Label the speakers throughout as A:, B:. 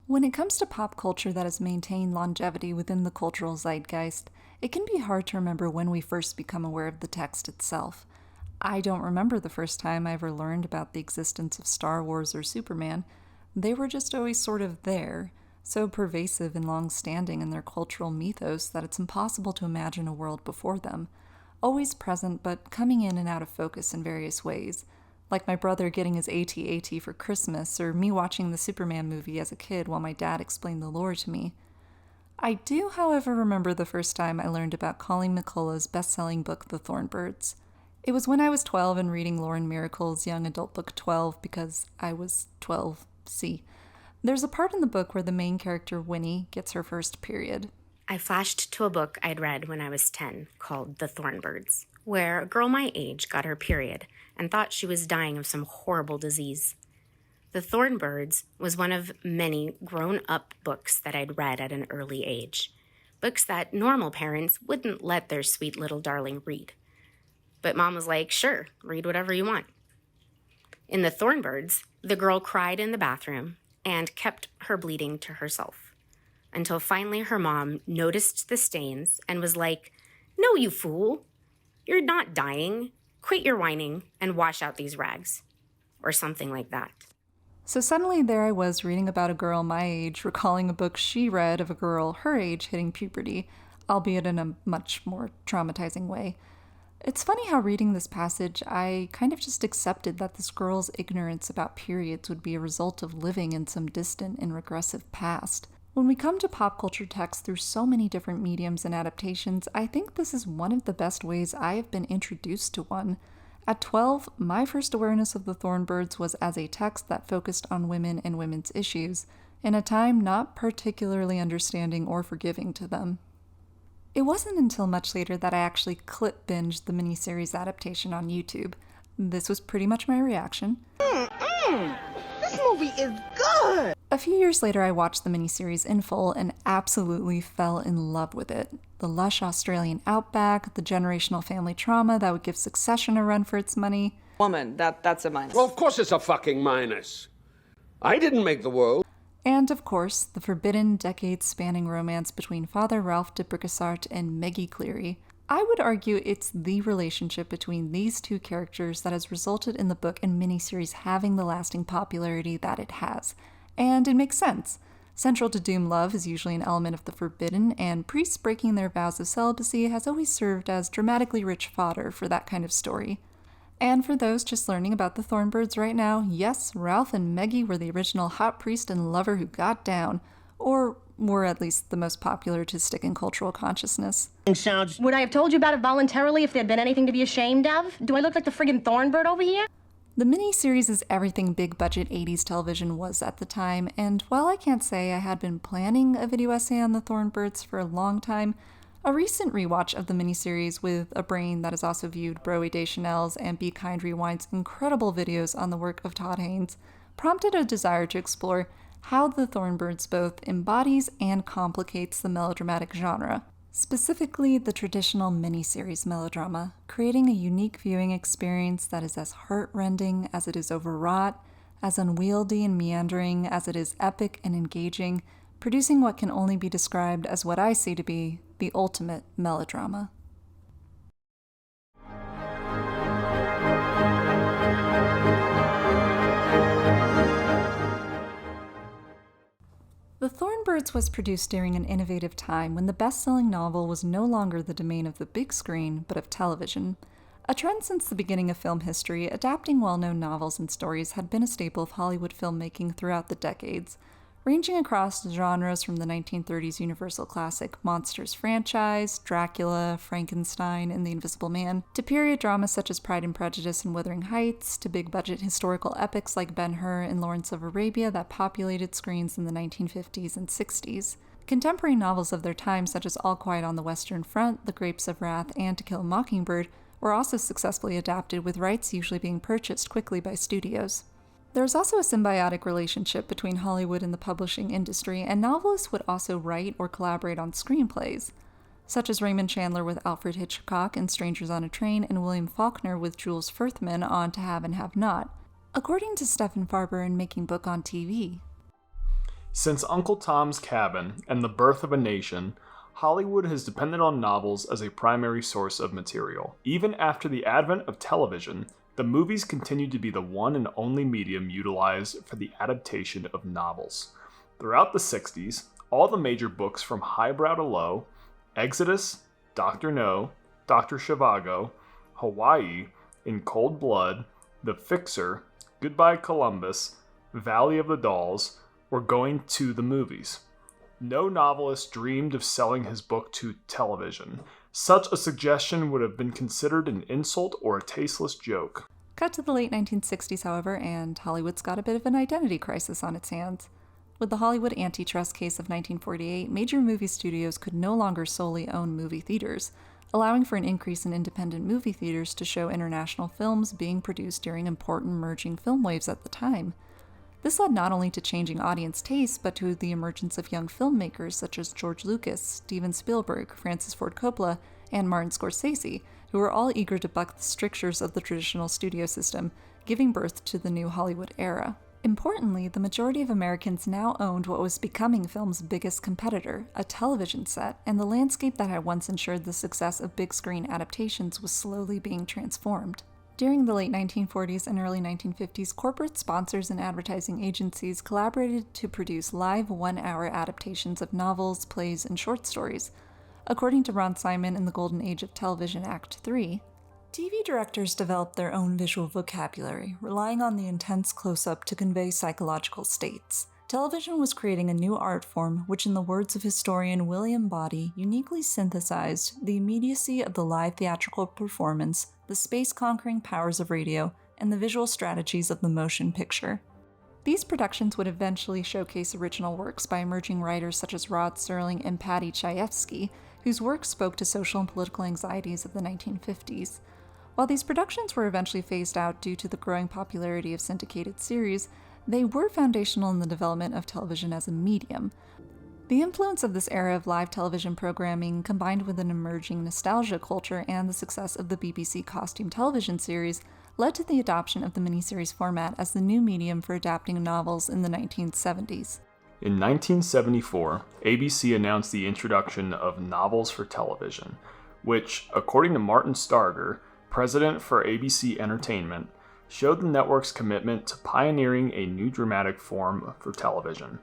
A: When it comes to pop culture that has maintained longevity within the cultural zeitgeist, it can be hard to remember when we first become aware of the text itself. I don't remember the first time I ever learned about the existence of Star Wars or Superman. They were just always sort of there, so pervasive and long-standing in their cultural mythos that it's impossible to imagine a world before them. Always present, but coming in and out of focus in various ways. Like my brother getting his AT-AT for Christmas, or me watching the Superman movie as a kid while my dad explained the lore to me. I do, however, remember the first time I learned about Colleen McCullough's best-selling book, The Thornbirds. It was when I was 12 and reading Lauren Miracle's young adult book 12 because I was 12. See. There's a part in the book where the main character, Winnie, gets her first period.
B: I flashed to a book I'd read when I was 10 called The Thornbirds, where a girl my age got her period and thought she was dying of some horrible disease. The Thornbirds was one of many grown-up books that I'd read at an early age, books that normal parents wouldn't let their sweet little darling read. But Mom was like, sure, read whatever you want. In The Thornbirds, the girl cried in the bathroom and kept her bleeding to herself, until finally her mom noticed the stains and was like, no, you fool. You're not dying. Quit your whining and wash out these rags. Or something like that.
A: So suddenly there I was reading about a girl my age, recalling a book she read of a girl her age hitting puberty, albeit in a much more traumatizing way. It's funny how reading this passage, I kind of just accepted that this girl's ignorance about periods would be a result of living in some distant and regressive past. When we come to pop culture text through so many different mediums and adaptations, I think this is one of the best ways I have been introduced to one. At 12, my first awareness of the Thornbirds was as a text that focused on women and women's issues, in a time not particularly understanding or forgiving to them. It wasn't until much later that I actually clip binged the miniseries adaptation on YouTube. This was pretty much my reaction.
C: This movie is good!
A: A few years later, I watched the miniseries in full and absolutely fell in love with it. The lush Australian outback, the generational family trauma that would give Succession a run for its money.
D: Woman, that's a minus.
E: Well, of course it's a fucking minus. I didn't make the world.
A: And, of course, the forbidden, decades-spanning romance between Father Ralph de Bricquesart and Maggie Cleary. I would argue it's the relationship between these two characters that has resulted in the book and miniseries having the lasting popularity that it has. And it makes sense. Central to Doom love is usually an element of the forbidden, and priests breaking their vows of celibacy has always served as dramatically rich fodder for that kind of story. And for those just learning about the Thornbirds right now, yes, Ralph and Maggie were the original hot priest and lover who got down, or were at least the most popular to stick in cultural consciousness.
C: Would I have told you about it voluntarily if there'd been anything to be ashamed of? Do I look like the friggin' Thornbird over here?
A: The miniseries is everything big-budget 80s television was at the time, and while I can't say I had been planning a video essay on the Thornbirds for a long time, a recent rewatch of the miniseries with a brain that has also viewed Broe Deschanel's and Be Kind Rewind's incredible videos on the work of Todd Haynes prompted a desire to explore how the Thornbirds both embodies and complicates the melodramatic genre, specifically the traditional miniseries melodrama, creating a unique viewing experience that is as heart-rending as it is overwrought, as unwieldy and meandering as it is epic and engaging, producing what can only be described as what I see to be the ultimate melodrama. The Thornbirds was produced during an innovative time when the best-selling novel was no longer the domain of the big screen, but of television. A trend since the beginning of film history, adapting well-known novels and stories had been a staple of Hollywood filmmaking throughout the decades, ranging across genres from the 1930s Universal classic Monsters franchise, Dracula, Frankenstein, and The Invisible Man, to period dramas such as Pride and Prejudice and Wuthering Heights, to big-budget historical epics like Ben-Hur and Lawrence of Arabia that populated screens in the 1950s and 60s. Contemporary novels of their time such as All Quiet on the Western Front, The Grapes of Wrath, and To Kill a Mockingbird were also successfully adapted, with rights usually being purchased quickly by studios. There is also a symbiotic relationship between Hollywood and the publishing industry, and novelists would also write or collaborate on screenplays, such as Raymond Chandler with Alfred Hitchcock in Strangers on a Train and William Faulkner with Jules Furthman on To Have and Have Not, according to Stephen Farber in Making Book on TV.
D: Since Uncle Tom's Cabin and The Birth of a Nation, Hollywood has depended on novels as a primary source of material. Even after the advent of television, the movies continued to be the one and only medium utilized for the adaptation of novels. Throughout the 60s, all the major books from highbrow to low, Exodus, Dr. No, Dr. Zhivago, Hawaii, In Cold Blood, The Fixer, Goodbye Columbus, Valley of the Dolls, were going to the movies. No novelist dreamed of selling his book to television. Such a suggestion would have been considered an insult or a tasteless joke.
A: Cut to the late 1960s, however, and Hollywood's got a bit of an identity crisis on its hands. With the Hollywood antitrust case of 1948, major movie studios could no longer solely own movie theaters, allowing for an increase in independent movie theaters to show international films being produced during important emerging film waves at the time. This led not only to changing audience tastes, but to the emergence of young filmmakers such as George Lucas, Steven Spielberg, Francis Ford Coppola, and Martin Scorsese, who were all eager to buck the strictures of the traditional studio system, giving birth to the new Hollywood era. Importantly, the majority of Americans now owned what was becoming film's biggest competitor, a television set, and the landscape that had once ensured the success of big-screen adaptations was slowly being transformed. During the late 1940s and early 1950s, corporate sponsors and advertising agencies collaborated to produce live one-hour adaptations of novels, plays, and short stories. According to Ron Simon in The Golden Age of Television Act 3, TV directors developed their own visual vocabulary, relying on the intense close-up to convey psychological states. Television was creating a new art form which, in the words of historian William Body, uniquely synthesized the immediacy of the live theatrical performance, the space-conquering powers of radio, and the visual strategies of the motion picture. These productions would eventually showcase original works by emerging writers such as Rod Serling and Paddy Chayefsky, whose work spoke to social and political anxieties of the 1950s. While these productions were eventually phased out due to the growing popularity of syndicated series, they were foundational in the development of television as a medium. The influence of this era of live television programming, combined with an emerging nostalgia culture and the success of the BBC costume television series, led to the adoption of the miniseries format as the new medium for adapting novels in the 1970s.
D: In 1974, ABC announced the introduction of novels for television, which, according to Martin Starger, president for ABC Entertainment, showed the network's commitment to pioneering a new dramatic form for television.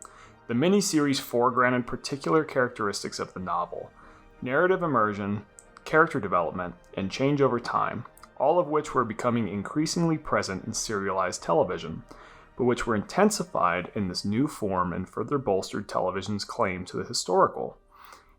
D: The miniseries foregrounded particular characteristics of the novel: narrative immersion, character development, and change over time, all of which were becoming increasingly present in serialized television, but which were intensified in this new form and further bolstered television's claim to the historical.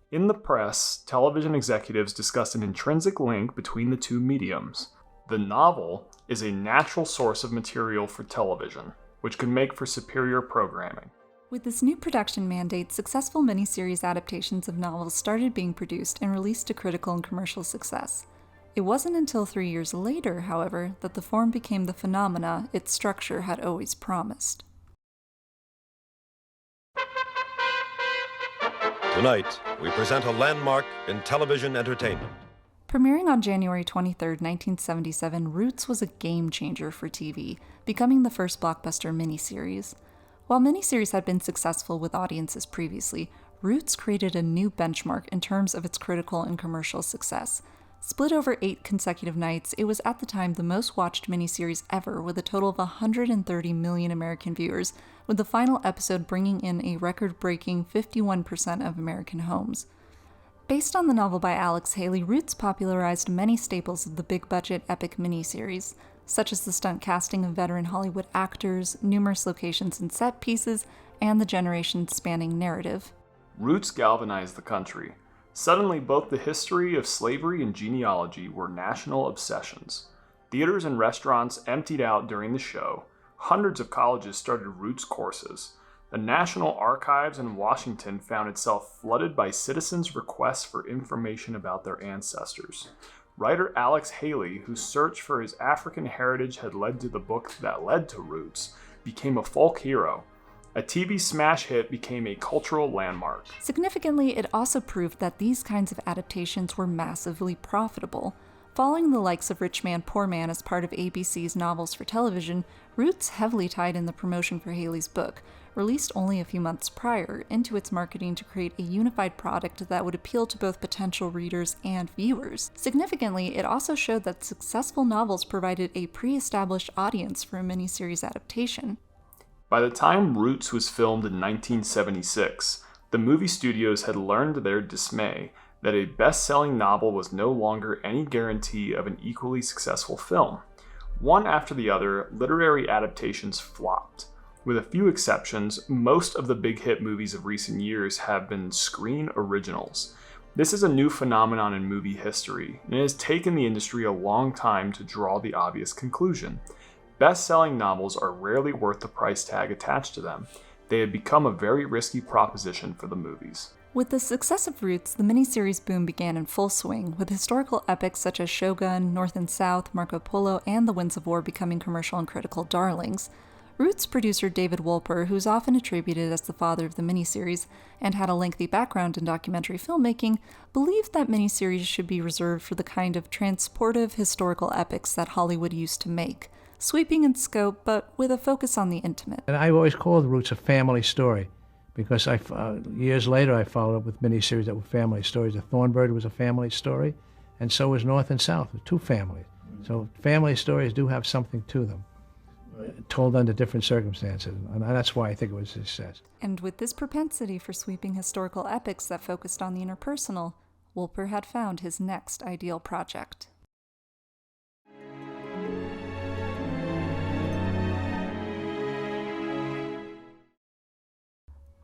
D: In the press, television executives discussed an intrinsic link between the two mediums. The novel is a natural source of material for television, which can make for superior programming.
A: With this new production mandate, successful miniseries adaptations of novels started being produced and released to critical and commercial success. It wasn't until 3 years later, however, that the form became the phenomena its structure had always promised.
F: Tonight, we present a landmark in television entertainment.
A: Premiering on January 23, 1977, Roots was a game-changer for TV, becoming the first blockbuster miniseries. While miniseries had been successful with audiences previously, Roots created a new benchmark in terms of its critical and commercial success. Split over 8 consecutive nights, it was at the time the most watched miniseries ever, with a total of 130 million American viewers, with the final episode bringing in a record-breaking 51% of American homes. Based on the novel by Alex Haley, Roots popularized many staples of the big-budget epic miniseries, such as the stunt casting of veteran Hollywood actors, numerous locations and set pieces, and the generation-spanning narrative.
D: Roots galvanized the country. Suddenly, both the history of slavery and genealogy were national obsessions. Theaters and restaurants emptied out during the show. Hundreds of colleges started Roots courses. The National Archives in Washington found itself flooded by citizens' requests for information about their ancestors. Writer Alex Haley, whose search for his African heritage had led to the book that led to Roots, became a folk hero. A TV smash hit became a cultural landmark.
A: Significantly, it also proved that these kinds of adaptations were massively profitable. Following the likes of Rich Man, Poor Man as part of ABC's novels for television, Roots heavily tied in the promotion for Haley's book, released only a few months prior, into its marketing to create a unified product that would appeal to both potential readers and viewers. Significantly, it also showed that successful novels provided a pre-established audience for a miniseries adaptation.
D: By the time Roots was filmed in 1976, the movie studios had learned to their dismay that a best-selling novel was no longer any guarantee of an equally successful film. One after the other, literary adaptations flopped. With a few exceptions, most of the big hit movies of recent years have been screen originals. This is a new phenomenon in movie history, and it has taken the industry a long time to draw the obvious conclusion. Best-selling novels are rarely worth the price tag attached to them. They have become a very risky proposition for the movies.
A: With the success of Roots, the miniseries boom began in full swing, with historical epics such as Shogun, North and South, Marco Polo, and The Winds of War becoming commercial and critical darlings. Roots producer David Wolper, who is often attributed as the father of the miniseries and had a lengthy background in documentary filmmaking, believed that miniseries should be reserved for the kind of transportive historical epics that Hollywood used to make, sweeping in scope but with a focus on the intimate.
G: And I've always called Roots a family story because years later I followed up with miniseries that were family stories. The Thornbird was a family story, and so was North and South, two families. So family stories do have something to them, told under different circumstances, and that's why I think it was a success.
A: And with this propensity for sweeping historical epics that focused on the interpersonal, Wolper had found his next ideal project.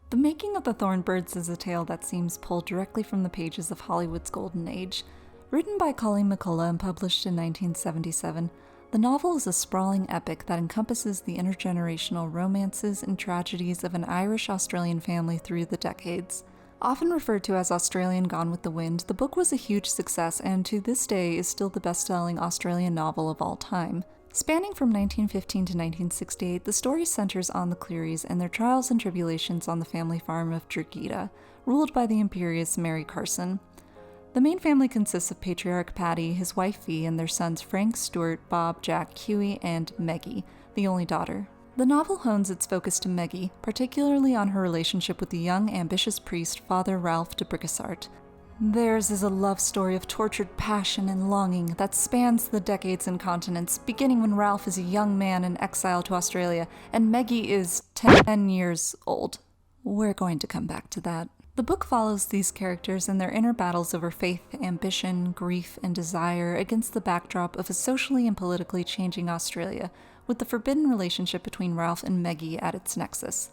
A: The Making of the Thornbirds is a tale that seems pulled directly from the pages of Hollywood's golden age. Written by Colleen McCullough and published in 1977, the novel is a sprawling epic that encompasses the intergenerational romances and tragedies of an Irish-Australian family through the decades. Often referred to as Australian Gone with the Wind, the book was a huge success and to this day is still the best-selling Australian novel of all time. Spanning from 1915 to 1968, the story centers on the Clearys and their trials and tribulations on the family farm of Drogheda, ruled by the imperious Mary Carson. The main family consists of Patriarch Paddy, his wife Fee, and their sons Frank, Stuart, Bob, Jack, Hughie, and Meggie, the only daughter. The novel hones its focus to Meggie, particularly on her relationship with the young, ambitious priest Father Ralph de Bricquesart. Theirs is a love story of tortured passion and longing that spans the decades and continents, beginning when Ralph is a young man in exile to Australia, and Meggie is 10 years old. We're going to come back to that. The book follows these characters and their inner battles over faith, ambition, grief, and desire against the backdrop of a socially and politically changing Australia, with the forbidden relationship between Ralph and Meggie at its nexus.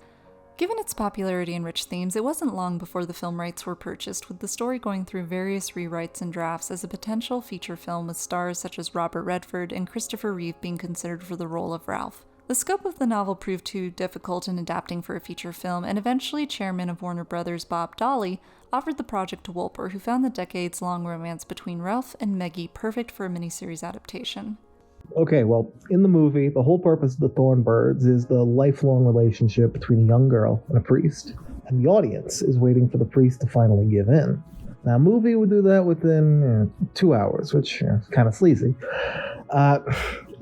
A: Given its popularity and rich themes, it wasn't long before the film rights were purchased, with the story going through various rewrites and drafts as a potential feature film with stars such as Robert Redford and Christopher Reeve being considered for the role of Ralph. The scope of the novel proved too difficult in adapting for a feature film, and eventually chairman of Warner Brothers Bob Dolly offered the project to Wolper, who found the decades-long romance between Ralph and Meggie perfect for a miniseries adaptation.
H: Okay, well, in the movie, the whole purpose of the Thornbirds is the lifelong relationship between a young girl and a priest, and the audience is waiting for the priest to finally give in. Now, a movie would do that within 2 hours, which is kind of sleazy.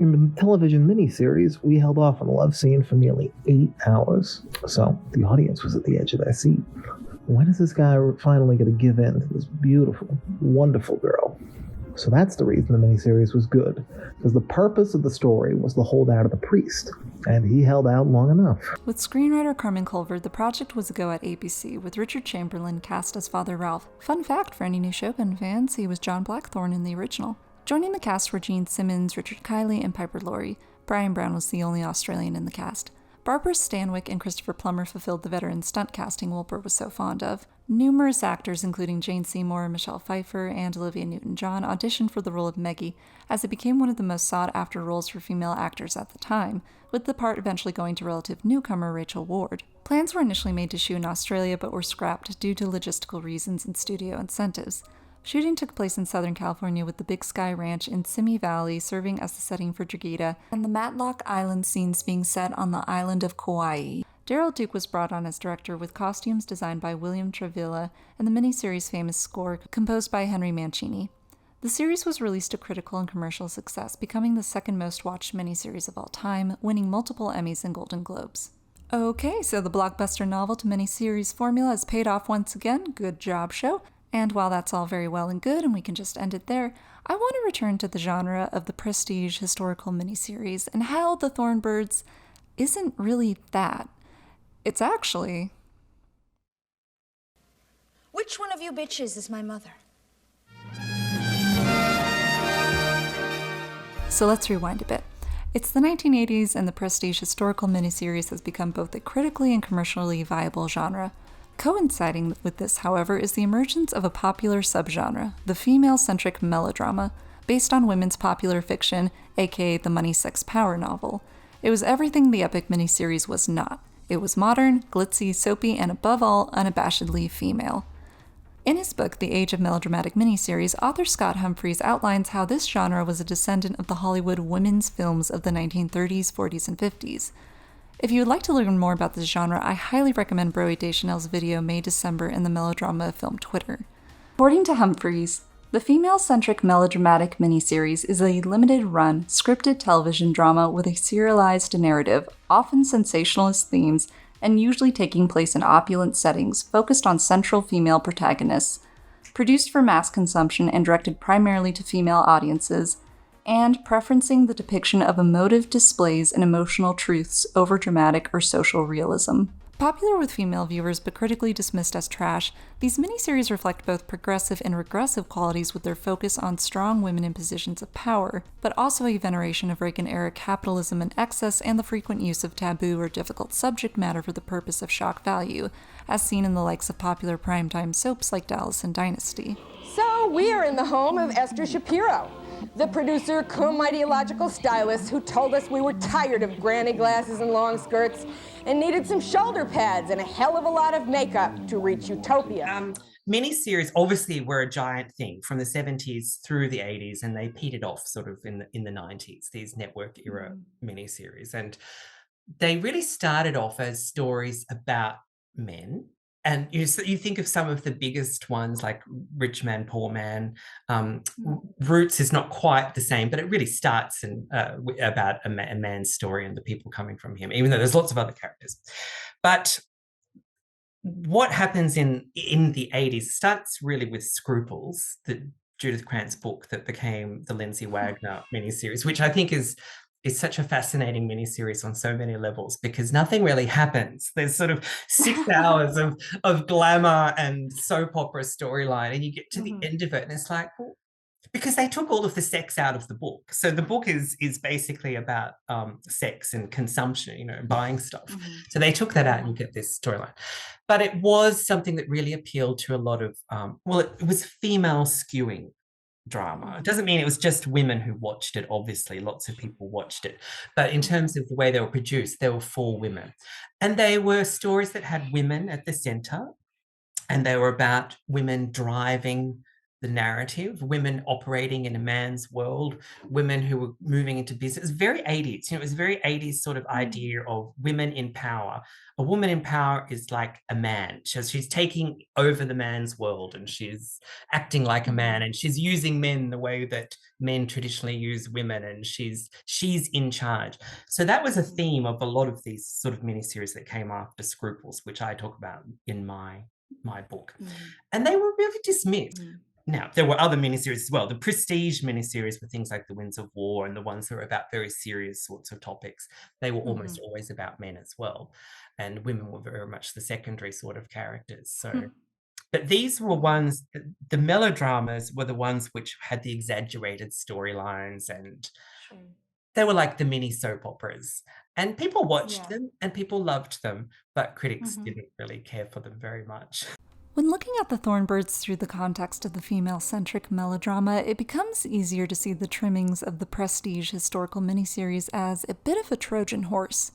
H: In the television miniseries, we held off on the love scene for nearly 8 hours, so the audience was at the edge of their seat. When is this guy finally going to give in to this beautiful, wonderful girl? So that's the reason the miniseries was good, because the purpose of the story was the holdout of the priest, and he held out long enough.
A: With screenwriter Carmen Culver, the project was a go at ABC, with Richard Chamberlain cast as Father Ralph. Fun fact for any new Chopin fans, he was John Blackthorne in the original. Joining the cast were Gene Simmons, Richard Kiley, and Piper Laurie. Brian Brown was the only Australian in the cast. Barbara Stanwyck and Christopher Plummer fulfilled the veteran stunt casting Wolper was so fond of. Numerous actors, including Jane Seymour, Michelle Pfeiffer, and Olivia Newton-John, auditioned for the role of Meggie, as it became one of the most sought-after roles for female actors at the time, with the part eventually going to relative newcomer Rachel Ward. Plans were initially made to shoot in Australia, but were scrapped due to logistical reasons and studio incentives. Shooting took place in Southern California, with the Big Sky Ranch in Simi Valley serving as the setting for Drogheda, and the Matlock Island scenes being set on the island of Kauai. Daryl Duke was brought on as director, with costumes designed by William Travilla and the miniseries' famous score composed by Henry Mancini. The series was released to critical and commercial success, becoming the second most watched miniseries of all time, winning multiple Emmys and Golden Globes. Okay, so the blockbuster novel to miniseries formula has paid off once again. Good job, show. And while that's all very well and good, and we can just end it there, I want to return to the genre of the prestige historical miniseries and how The Thornbirds isn't really that. It's actually...
I: Which one of you bitches is my mother?
A: So let's rewind a bit. It's the 1980s, and the prestige historical miniseries has become both a critically and commercially viable genre. Coinciding with this, however, is the emergence of a popular subgenre, the female-centric melodrama, based on women's popular fiction, aka the money, sex, power novel. It was everything the epic miniseries was not. It was modern, glitzy, soapy, and above all, unabashedly female. In his book, The Age of Melodramatic Miniseries, author Scott Humphries outlines how this genre was a descendant of the Hollywood women's films of the 1930s, 40s, and 50s. If you would like to learn more about this genre, I highly recommend Broe Deschanel's video May-December in the Melodrama film Twitter. According to Humphries, the female-centric melodramatic miniseries is a limited-run, scripted television drama with a serialized narrative, often sensationalist themes, and usually taking place in opulent settings, focused on central female protagonists, produced for mass consumption and directed primarily to female audiences, and preferencing the depiction of emotive displays and emotional truths over dramatic or social realism. Popular with female viewers but critically dismissed as trash, these miniseries reflect both progressive and regressive qualities with their focus on strong women in positions of power, but also a veneration of Reagan-era capitalism and excess and the frequent use of taboo or difficult subject matter for the purpose of shock value, as seen in the likes of popular primetime soaps like Dallas and Dynasty.
J: So we are in the home of Esther Shapiro, the producer cum ideological stylist who told us we were tired of granny glasses and long skirts and needed some shoulder pads and a hell of a lot of makeup to reach utopia.
K: Miniseries obviously were a giant thing from the 70s through the 80s, and they petered off sort of in the 90s, these network era miniseries. And they really started off as stories about men. And you think of some of the biggest ones like Rich Man, Poor Man. Roots is not quite the same, but it really starts about a man's story and the people coming from him, even though there's lots of other characters. But what happens in the 80s starts really with Scruples, the Judith Krantz book that became the Lindsay Wagner miniseries, which I think is such a fascinating miniseries on so many levels because nothing really happens. There's sort of 6 hours of glamour and soap opera storyline, and you get to the end of it and it's like, well, because they took all of the sex out of the book. So the book is basically about sex and consumption, buying stuff. So they took that out and you get this storyline. But it was something that really appealed to a lot of, it was female skewing drama. It doesn't mean it was just women who watched it. Obviously, lots of people watched it. But in terms of the way they were produced, they were for women. And they were stories that had women at the center. And they were about women driving the narrative, women operating in a man's world, women who were moving into business. It was very 80s. It was very 80s sort of idea of women in power. A woman in power is like a man. She's taking over the man's world and she's acting like a man and she's using men the way that men traditionally use women, and she's in charge. So that was a theme of a lot of these sort of miniseries that came after Scruples, which I talk about in my book. And they were really dismissed. Now, there were other miniseries as well. The prestige miniseries were things like The Winds of War and the ones that were about very serious sorts of topics. They were almost always about men as well. And women were very much the secondary sort of characters. So, but these were ones, the melodramas were the ones which had the exaggerated storylines, and they were like the mini soap operas. And people watched them and people loved them, but critics didn't really care for them very much.
A: When looking at the Thornbirds through the context of the female-centric melodrama, it becomes easier to see the trimmings of the prestige historical miniseries as a bit of a Trojan horse.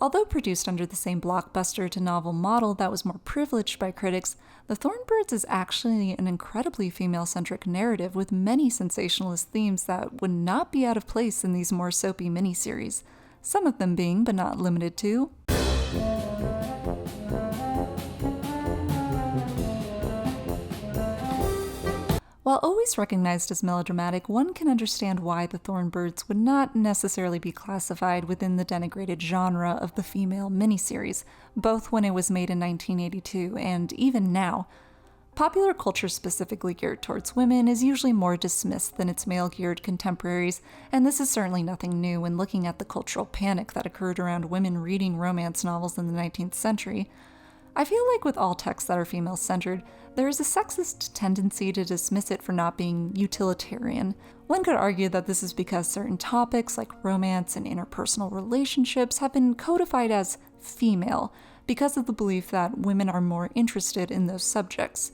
A: Although produced under the same blockbuster to novel model that was more privileged by critics, The Thornbirds is actually an incredibly female-centric narrative with many sensationalist themes that would not be out of place in these more soapy miniseries, some of them being, but not limited to, While always recognized as melodramatic, one can understand why the Thornbirds would not necessarily be classified within the denigrated genre of the female miniseries, both when it was made in 1982 and even now. Popular culture specifically geared towards women is usually more dismissed than its male-geared contemporaries, and this is certainly nothing new when looking at the cultural panic that occurred around women reading romance novels in the 19th century. I feel like with all texts that are female-centered, there is a sexist tendency to dismiss it for not being utilitarian. One could argue that this is because certain topics like romance and interpersonal relationships have been codified as female because of the belief that women are more interested in those subjects.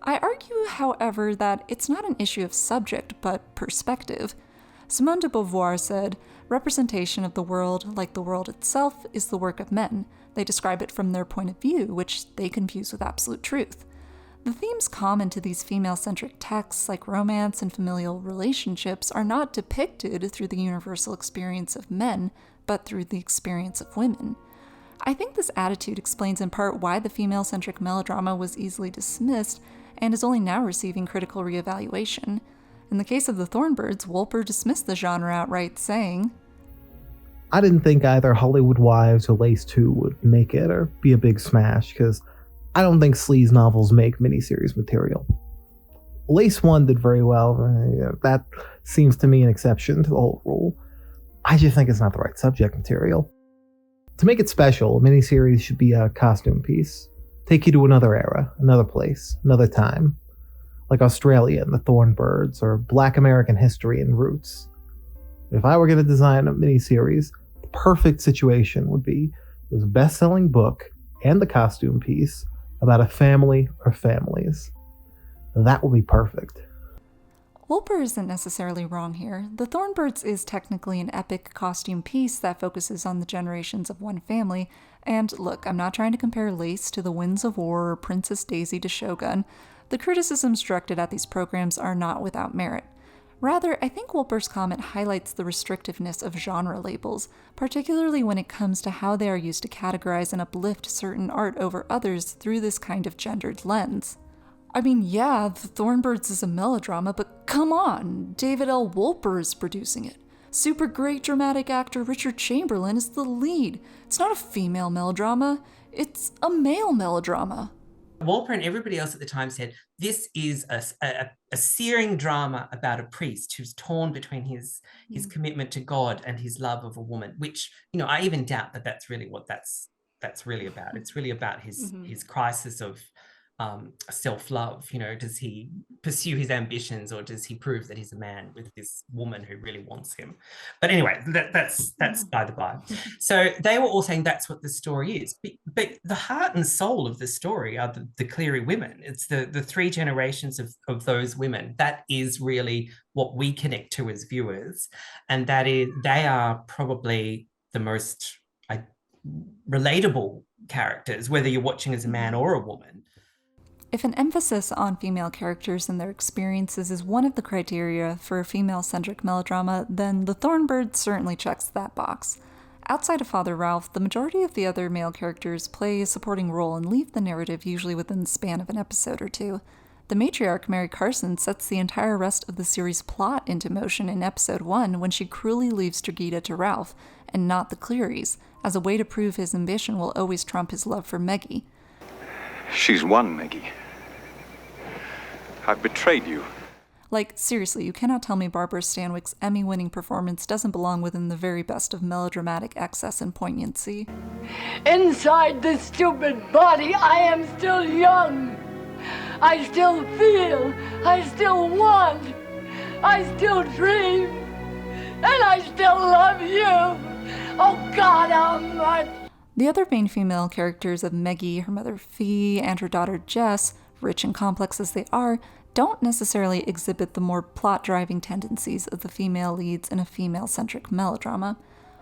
A: I argue, however, that it's not an issue of subject, but perspective. Simone de Beauvoir said, "Representation of the world, like the world itself, is the work of men. They describe it from their point of view, which they confuse with absolute truth." The themes common to these female-centric texts, like romance and familial relationships, are not depicted through the universal experience of men, but through the experience of women. I think this attitude explains in part why the female-centric melodrama was easily dismissed and is only now receiving critical reevaluation. In the case of the Thornbirds, Wolper dismissed the genre outright, saying,
H: "I didn't think either Hollywood Wives or Lace 2 would make it or be a big smash, because I don't think sleaze novels make miniseries material. Lace 1 did very well. That seems to me an exception to the whole rule. I just think it's not the right subject material. To make it special, a miniseries should be a costume piece. Take you to another era, another place, another time. Like Australia and the Thornbirds, or Black American history and Roots. If I were going to design a miniseries, the perfect situation would be it was a best-selling book and the costume piece about a family or families. That would be perfect."
A: Wolper isn't necessarily wrong here. The Thornbirds is technically an epic costume piece that focuses on the generations of one family, and look, I'm not trying to compare Lace to the Winds of War or Princess Daisy to Shogun. The criticisms directed at these programs are not without merit. Rather, I think Wolper's comment highlights the restrictiveness of genre labels, particularly when it comes to how they are used to categorize and uplift certain art over others through this kind of gendered lens. I mean, yeah, The Thornbirds is a melodrama, but come on, David L. Wolper is producing it. Super great dramatic actor Richard Chamberlain is the lead. It's not a female melodrama, it's a male melodrama.
K: Wolper and everybody else at the time said, this is a searing drama about a priest who's torn between his commitment to God and his love of a woman, which, I even doubt that that's really what that's really about. It's really about his crisis of self-love. Does he pursue his ambitions, or does he prove that he's a man with this woman who really wants him? But anyway, that's by the by. So they were all saying that's what the story is. But the heart and soul of the story are the Cleary women. It's the three generations of those women. That is really what we connect to as viewers. And they are probably the most relatable characters, whether you're watching as a man or a woman.
A: If an emphasis on female characters and their experiences is one of the criteria for a female-centric melodrama, then The Thornbirds certainly checks that box. Outside of Father Ralph, the majority of the other male characters play a supporting role and leave the narrative usually within the span of an episode or two. The matriarch, Mary Carson, sets the entire rest of the series' plot into motion in episode 1 when she cruelly leaves Dragita to Ralph, and not the Clearys, as a way to prove his ambition will always trump his love for Meggie.
L: She's won, Meggie. I've betrayed you.
A: Like, seriously, you cannot tell me Barbara Stanwyck's Emmy-winning performance doesn't belong within the very best of melodramatic excess and poignancy.
M: Inside this stupid body, I am still young. I still feel. I still want. I still dream. And I still love you. Oh, God, how much?
A: The other main female characters of Meggie, her mother Fee, and her daughter Jess, rich and complex as they are, don't necessarily exhibit the more plot-driving tendencies of the female leads in a female-centric melodrama.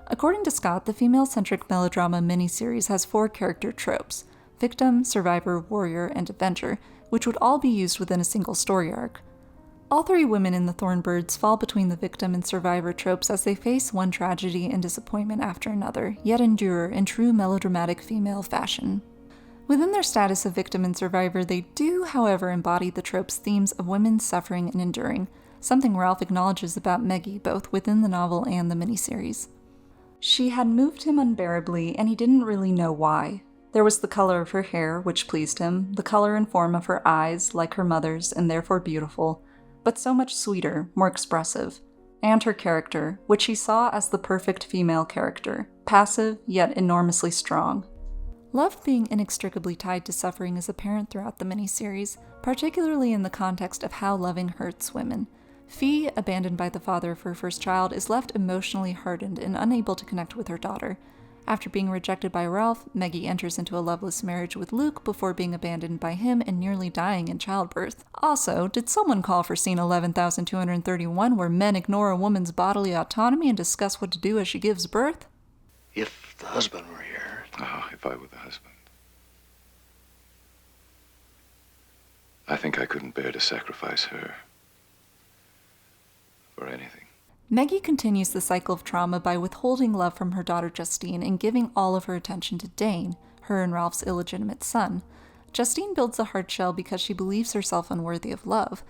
A: According to Scott, the female-centric melodrama miniseries has 4 character tropes: victim, survivor, warrior, and avenger, which would all be used within a single story arc. All 3 women in the Thornbirds fall between the victim and survivor tropes as they face one tragedy and disappointment after another, yet endure in true melodramatic female fashion. Within their status of victim and survivor, they do, however, embody the trope's themes of women suffering and enduring, something Ralph acknowledges about Meggie both within the novel and the miniseries. She had moved him unbearably, and he didn't really know why. There was the color of her hair, which pleased him, the color and form of her eyes, like her mother's, and therefore beautiful, but so much sweeter, more expressive, and her character, which he saw as the perfect female character, passive yet enormously strong. Love being inextricably tied to suffering is apparent throughout the miniseries, particularly in the context of how loving hurts women. Fee, abandoned by the father of her first child, is left emotionally hardened and unable to connect with her daughter. After being rejected by Ralph, Meggie enters into a loveless marriage with Luke before being abandoned by him and nearly dying in childbirth. Also, did someone call for scene 11,231 where men ignore a woman's bodily autonomy and discuss what to do as she gives birth?
N: If the husband were here.
L: Oh, if I were the husband. I think I couldn't bear to sacrifice her for anything.
A: Meggie continues the cycle of trauma by withholding love from her daughter Justine and giving all of her attention to Dane, her and Ralph's illegitimate son. Justine builds a hard shell because she believes herself unworthy of love.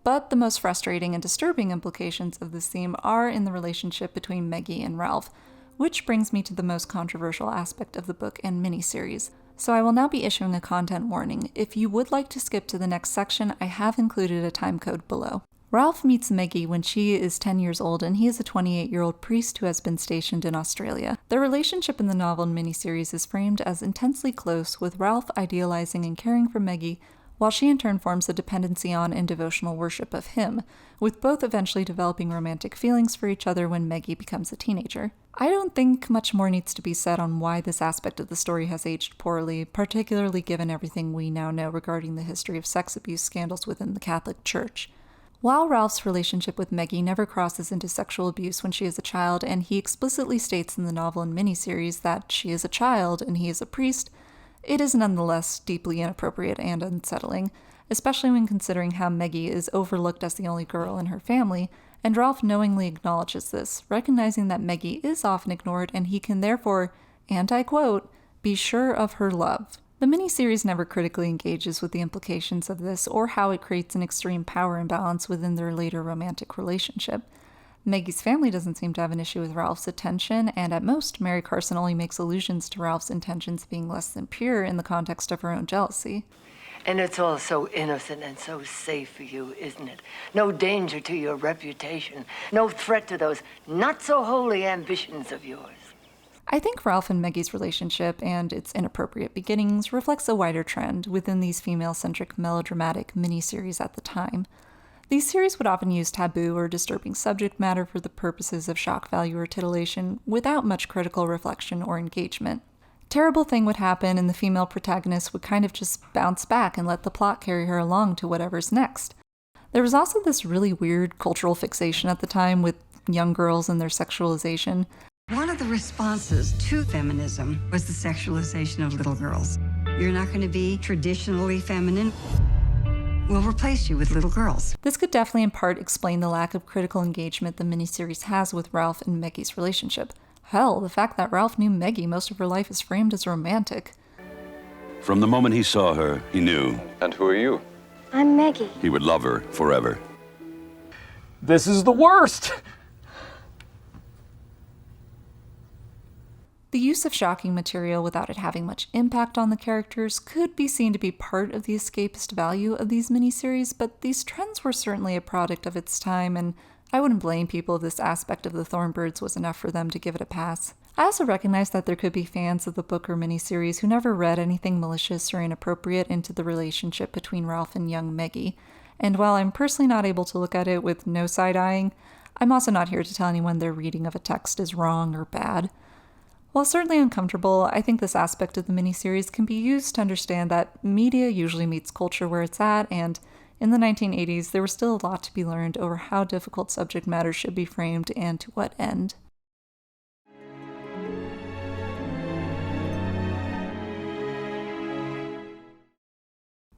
A: But the most frustrating and disturbing implications of this theme are in the relationship between Meggie and Ralph, which brings me to the most controversial aspect of the book and miniseries. So I will now be issuing a content warning. If you would like to skip to the next section, I have included a time code below. Ralph meets Meggie when she is 10 years old, and he is a 28-year-old priest who has been stationed in Australia. Their relationship in the novel and miniseries is framed as intensely close, with Ralph idealizing and caring for Meggie, while she in turn forms a dependency on and devotional worship of him, with both eventually developing romantic feelings for each other when Meggie becomes a teenager. I don't think much more needs to be said on why this aspect of the story has aged poorly, particularly given everything we now know regarding the history of sex abuse scandals within the Catholic Church. While Ralph's relationship with Meggie never crosses into sexual abuse when she is a child, and he explicitly states in the novel and miniseries that she is a child and he is a priest, it is nonetheless deeply inappropriate and unsettling, especially when considering how Meggie is overlooked as the only girl in her family, and Ralph knowingly acknowledges this, recognizing that Meggie is often ignored and he can therefore, and I quote, be sure of her love. The miniseries never critically engages with the implications of this or how it creates an extreme power imbalance within their later romantic relationship. Maggie's family doesn't seem to have an issue with Ralph's attention, and at most, Mary Carson only makes allusions to Ralph's intentions being less than pure in the context of her own jealousy.
O: And it's all so innocent and so safe for you, isn't it? No danger to your reputation, no threat to those not-so-holy ambitions of yours.
A: I think Ralph and Maggie's relationship and its inappropriate beginnings reflects a wider trend within these female-centric melodramatic miniseries at the time. These series would often use taboo or disturbing subject matter for the purposes of shock value or titillation without much critical reflection or engagement. Terrible thing would happen and the female protagonist would kind of just bounce back and let the plot carry her along to whatever's next. There was also this really weird cultural fixation at the time with young girls and their sexualization.
P: One of the responses to feminism was the sexualization of little girls. You're not going to be traditionally feminine. We'll replace you with little girls.
A: This could definitely in part explain the lack of critical engagement the miniseries has with Ralph and Maggie's relationship. Hell, the fact that Ralph knew Meggie most of her life is framed as romantic.
Q: From the moment he saw her, he knew.
L: And who are you?
R: I'm Meggie.
Q: He would love her forever.
D: This is the worst!
A: The use of shocking material without it having much impact on the characters could be seen to be part of the escapist value of these miniseries, but these trends were certainly a product of its time, and I wouldn't blame people if this aspect of the Thornbirds was enough for them to give it a pass. I also recognize that there could be fans of the book or miniseries who never read anything malicious or inappropriate into the relationship between Ralph and young Meggie, and while I'm personally not able to look at it with no side-eyeing, I'm also not here to tell anyone their reading of a text is wrong or bad. While certainly uncomfortable, I think this aspect of the miniseries can be used to understand that media usually meets culture where it's at, and in the 1980s there was still a lot to be learned over how difficult subject matter should be framed and to what end.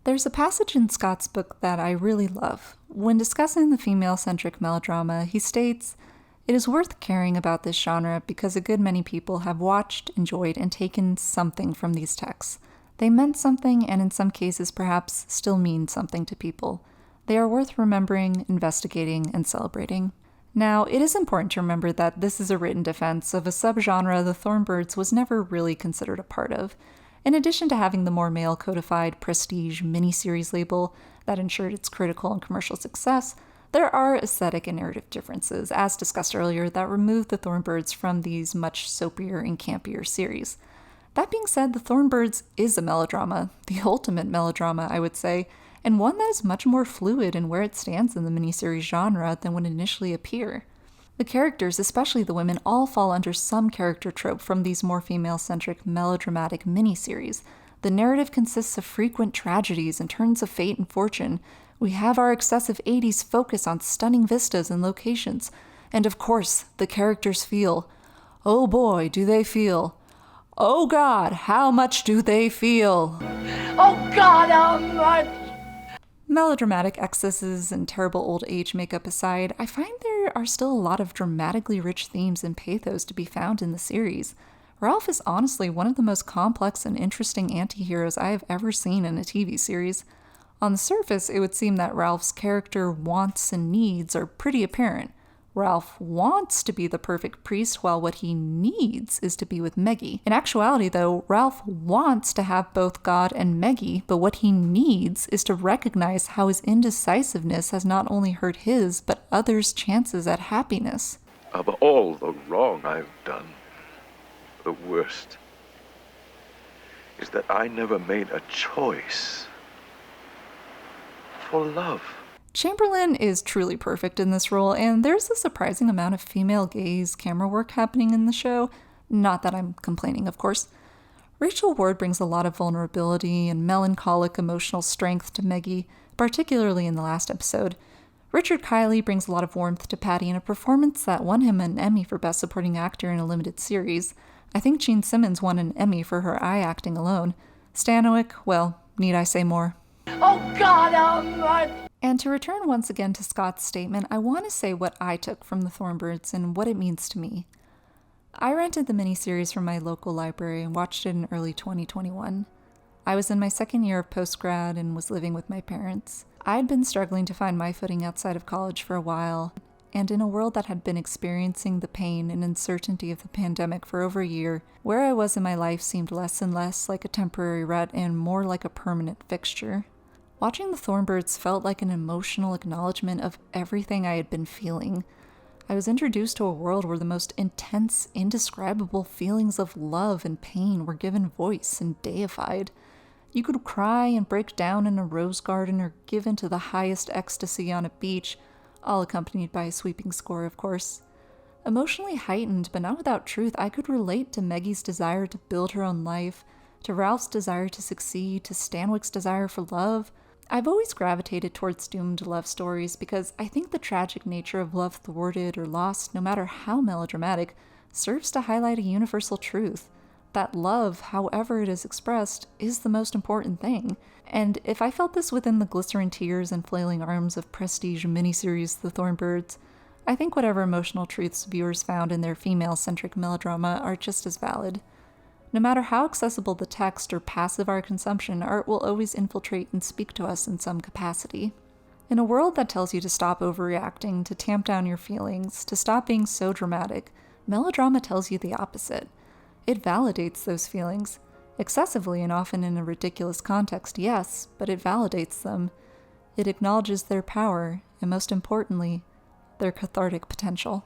A: There's a passage in Scott's book that I really love. When discussing the female-centric melodrama, he states, "It is worth caring about this genre because a good many people have watched, enjoyed, and taken something from these texts. They meant something, and in some cases perhaps still mean something to people. They are worth remembering, investigating, and celebrating. Now, it is important to remember that this is a written defense of a subgenre the Thornbirds was never really considered a part of. In addition to having the more male-codified prestige miniseries label that ensured its critical and commercial success, there are aesthetic and narrative differences, as discussed earlier, that remove the Thornbirds from these much soapier and campier series. That being said, the Thornbirds is a melodrama, the ultimate melodrama, I would say, and one that is much more fluid in where it stands in the miniseries genre than would initially appear. The characters, especially the women, all fall under some character trope from these more female-centric melodramatic miniseries. The narrative consists of frequent tragedies and turns of fate and fortune. We have our excessive 80s focus on stunning vistas and locations. And of course, the characters feel. Oh boy, do they feel. Oh God, how much do they feel?
M: Oh God, how much?
A: Melodramatic excesses and terrible old age makeup aside, I find there are still a lot of dramatically rich themes and pathos to be found in the series. Ralph is honestly one of the most complex and interesting anti-heroes I have ever seen in a TV series. On the surface, it would seem that Ralph's character wants and needs are pretty apparent. Ralph wants to be the perfect priest, while what he needs is to be with Meggie. In actuality, though, Ralph wants to have both God and Meggie, but what he needs is to recognize how his indecisiveness has not only hurt his, but others' chances at happiness.
L: Of all the wrong I've done, the worst is that I never made a choice for love.
A: Chamberlain is truly perfect in this role, and there's a surprising amount of female gaze camera work happening in the show. Not that I'm complaining, of course. Rachel Ward brings a lot of vulnerability and melancholic emotional strength to Meggie, particularly in the last episode. Richard Kiley brings a lot of warmth to Patty in a performance that won him an Emmy for Best Supporting Actor in a Limited Series. I think Gene Simmons won an Emmy for her eye acting alone. Stanwyck, well, need I say more?
M: Oh God, how much?
A: And to return once again to Scott's statement, I want to say what I took from the Thornbirds and what it means to me. I rented the miniseries from my local library and watched it in early 2021. I was in my second year of postgrad and was living with my parents. I had been struggling to find my footing outside of college for a while, and in a world that had been experiencing the pain and uncertainty of the pandemic for over a year, where I was in my life seemed less and less like a temporary rut and more like a permanent fixture. Watching the Thornbirds felt like an emotional acknowledgement of everything I had been feeling. I was introduced to a world where the most intense, indescribable feelings of love and pain were given voice and deified. You could cry and break down in a rose garden or give in to the highest ecstasy on a beach, all accompanied by a sweeping score, of course. Emotionally heightened, but not without truth, I could relate to Meggie's desire to build her own life, to Ralph's desire to succeed, to Stanwyck's desire for love. I've always gravitated towards doomed love stories because I think the tragic nature of love thwarted or lost, no matter how melodramatic, serves to highlight a universal truth. That love, however it is expressed, is the most important thing. And if I felt this within the glycerin tears and flailing arms of prestige miniseries The Thornbirds, I think whatever emotional truths viewers found in their female-centric melodrama are just as valid. No matter how accessible the text or passive our consumption, art will always infiltrate and speak to us in some capacity. In a world that tells you to stop overreacting, to tamp down your feelings, to stop being so dramatic, melodrama tells you the opposite. It validates those feelings. Excessively and often in a ridiculous context, yes, but it validates them. It acknowledges their power, and most importantly, their cathartic potential.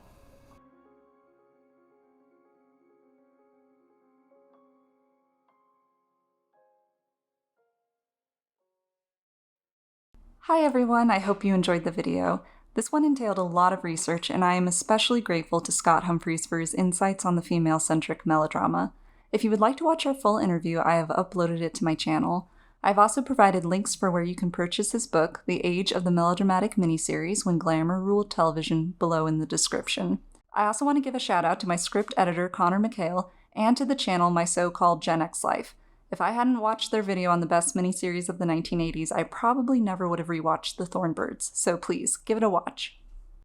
A: Hi everyone, I hope you enjoyed the video. This one entailed a lot of research, and I am especially grateful to Scott Humphries for his insights on the female-centric melodrama. If you would like to watch our full interview, I have uploaded it to my channel. I've also provided links for where you can purchase his book, The Age of the Melodramatic Miniseries, When Glamour Ruled Television, below in the description. I also want to give a shout out to my script editor, Connor McHale, and to the channel My So-Called Gen X Life. If I hadn't watched their video on the best miniseries of the 1980s, I probably never would have rewatched The Thornbirds, so please, give it a watch.